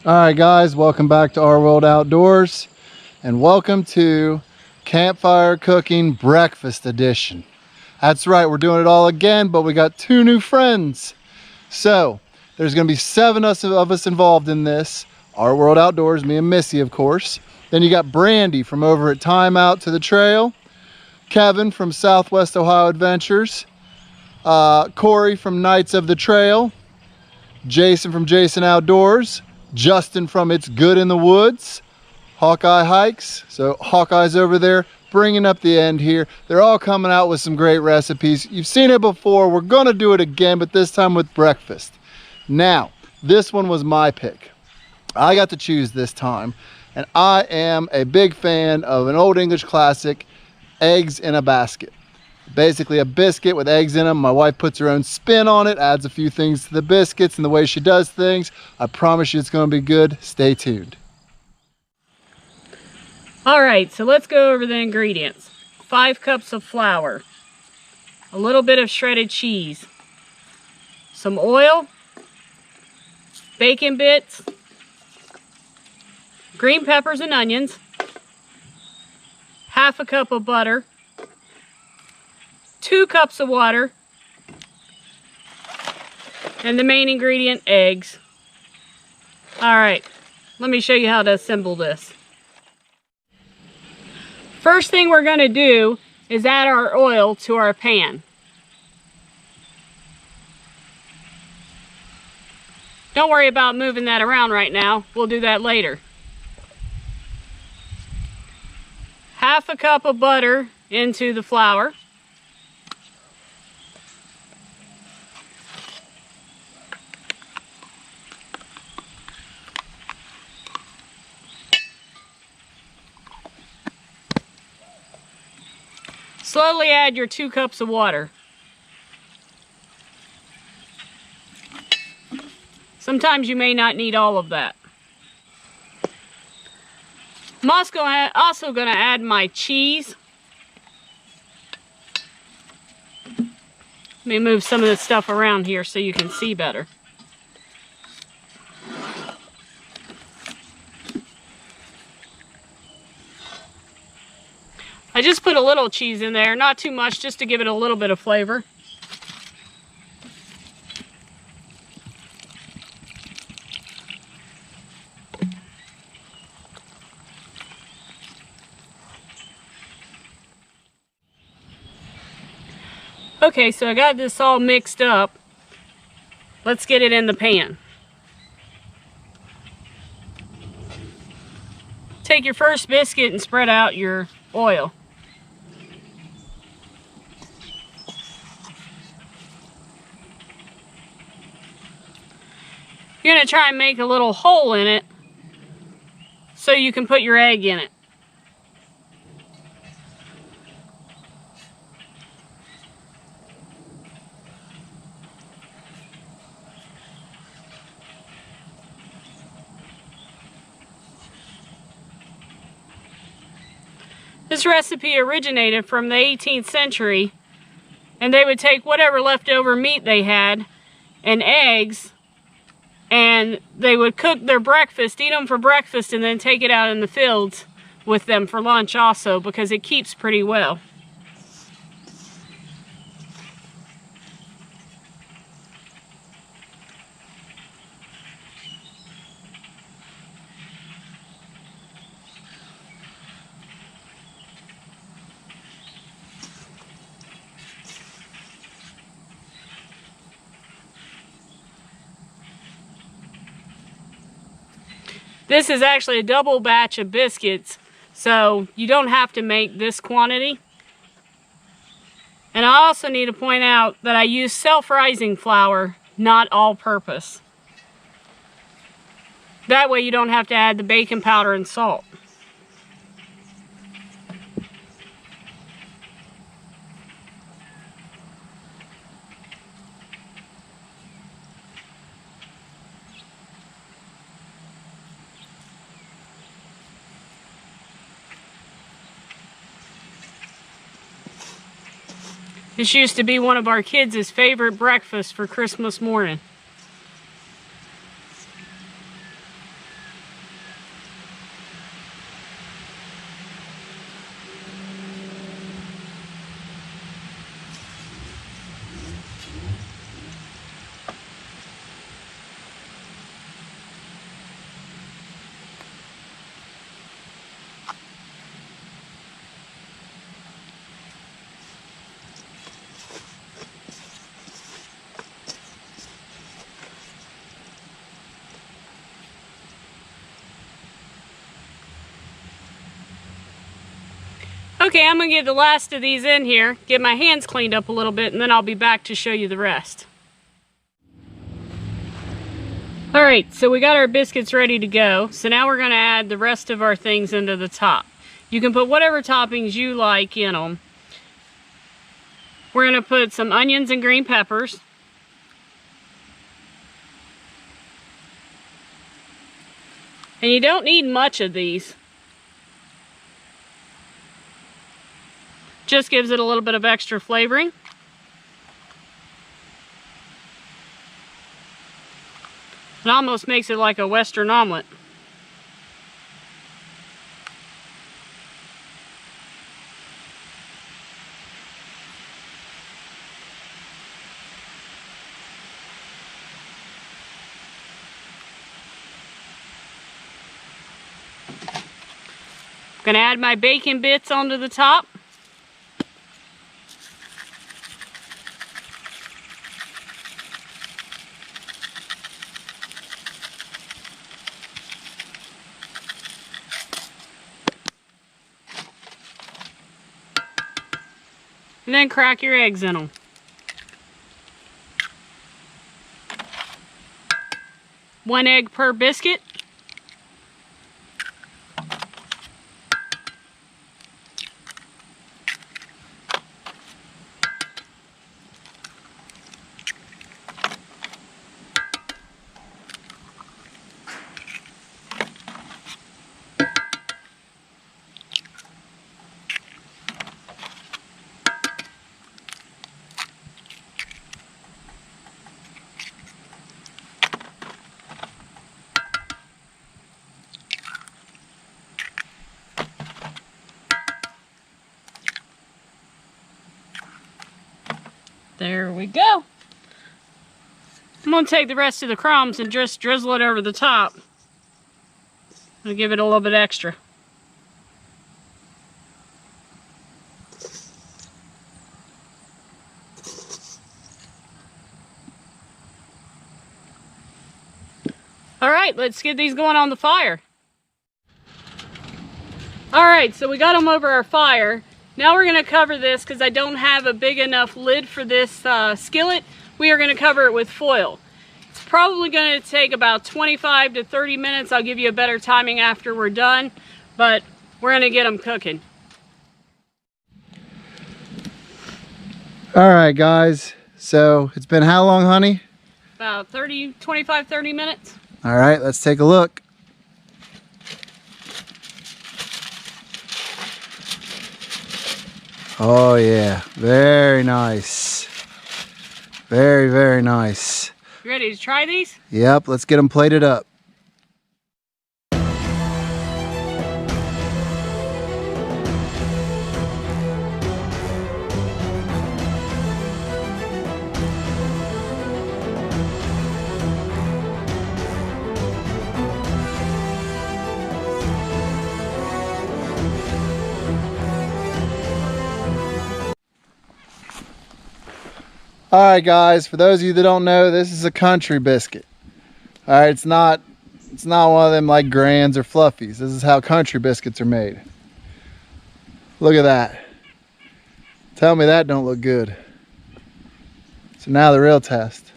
All right, guys, welcome back to Our World Outdoors, and welcome to Campfire Cooking Breakfast Edition. That's right, we're doing it all again, but we got two new friends. So there's going to be seven of us involved in this. Our World Outdoors, me and Missy, of course. Then you got Brandy from over at Time Out to the Trail, Kevin from Southwest Ohio Adventures, Corey from Knights of the Trail, Jason from Jason Outdoors, Justin from It's Good in the Woods, Hawkeye Hikes. So Hawkeye's over there bringing up the end here. They're all coming out with some great recipes. You've seen it before. We're going to do it again, but this time with breakfast. Now, this one was my pick. I got to choose this time, and I am a big fan of an old English classic, eggs in a basket. Basically a biscuit with eggs in them. My wife puts her own spin on it, adds a few things to the biscuits and the way she does things. I promise you it's going to be good. Stay tuned. All right, so let's go over the ingredients. 5 cups of flour, a little bit of shredded cheese, some oil, bacon bits, green peppers and onions, half a cup of butter, 2 cups of water, and the main ingredient, eggs. All right, let me show you how to assemble this. First thing we're going to do is add our oil to our pan. Don't worry about moving that around right now. We'll do that later. Half a cup of butter into the flour. Slowly add your 2 cups of water. Sometimes you may not need all of that. I'm also going to add my cheese. Let me move some of this stuff around here so you can see better. I just put a little cheese in there, not too much, just to give it a little bit of flavor. Okay, so I got this all mixed up. Let's get it in the pan. Take your first biscuit and spread out your oil. You're going to try and make a little hole in it so you can put your egg in it. This recipe originated from the 18th century, and they would take whatever leftover meat they had and eggs, and they would cook their breakfast, eat them for breakfast, and then take it out in the fields with them for lunch also, because it keeps pretty well. This is actually a double batch of biscuits, so you don't have to make this quantity. And I also need to point out that I use self-rising flour, not all-purpose. That way you don't have to add the baking powder and salt. This used to be one of our kids' favorite breakfasts for Christmas morning. Okay, I'm gonna get the last of these in here, get my hands cleaned up a little bit, and then I'll be back to show you the rest. All right, so we got our biscuits ready to go. So now we're gonna add the rest of our things into the top. You can put whatever toppings you like in them. We're gonna put some onions and green peppers. And you don't need much of these. Just gives it a little bit of extra flavoring. It almost makes it like a Western omelet. I'm gonna add my bacon bits onto the top. And then crack your eggs in them. One egg per biscuit. There we go. I'm going to take the rest of the crumbs and just drizzle it over the top. I'll give it a little bit extra. All right, let's get these going on the fire. All right, so we got them over our fire. Now we're going to cover this because I don't have a big enough lid for this skillet. We are going to cover it with foil. It's probably going to take about 25 to 30 minutes. I'll give you a better timing after we're done, but we're going to get them cooking. All right, guys. So it's been how long, honey? About 25, 30 minutes. All right, let's take a look. Oh yeah, very nice. Very, very nice. You ready to try these? Yep, let's get them plated up. All right, guys, for those of you that don't know, this is a country biscuit. All right, it's not one of them like Grands or Fluffies. This is how country biscuits are made. Look at that. Tell me that don't look good. So now the real test.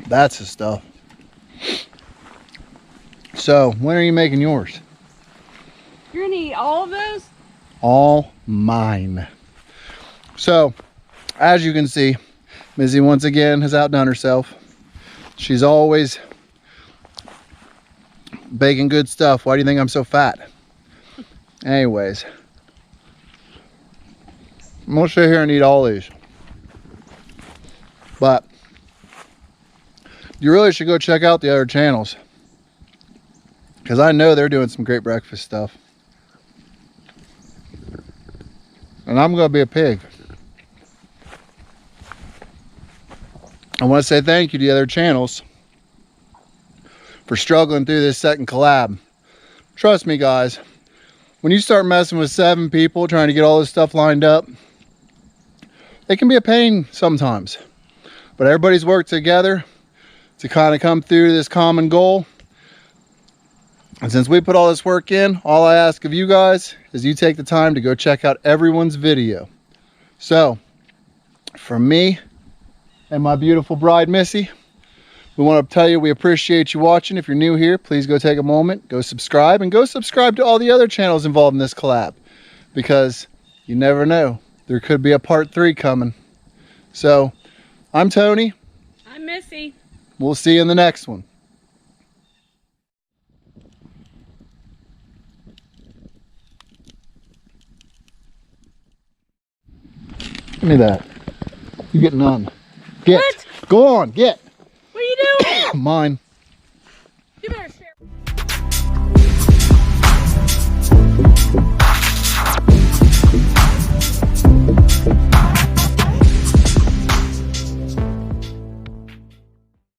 That's the stuff. So, when are you making yours? You're gonna eat all of those? All mine. So, as you can see, Mizzy once again has outdone herself. She's always baking good stuff. Why do you think I'm so fat? Anyways, I'm gonna sit here and eat all these. But you really should go check out the other channels, because I know they're doing some great breakfast stuff. And I'm going to be a pig. I want to say thank you to the other channels for struggling through this second collab. Trust me, guys, when you start messing with 7 people trying to get all this stuff lined up, it can be a pain sometimes. But everybody's worked together to kind of come through to this common goal. And since we put all this work in, all I ask of you guys is you take the time to go check out everyone's video. So, from me and my beautiful bride, Missy, we want to tell you we appreciate you watching. If you're new here, please go take a moment, go subscribe, and go subscribe to all the other channels involved in this collab, because you never know, there could be a part 3 coming. So, I'm Tony. I'm Missy. We'll see you in the next one. Give me that. You get none. Get. What? Go on, get. What are you doing? Mine.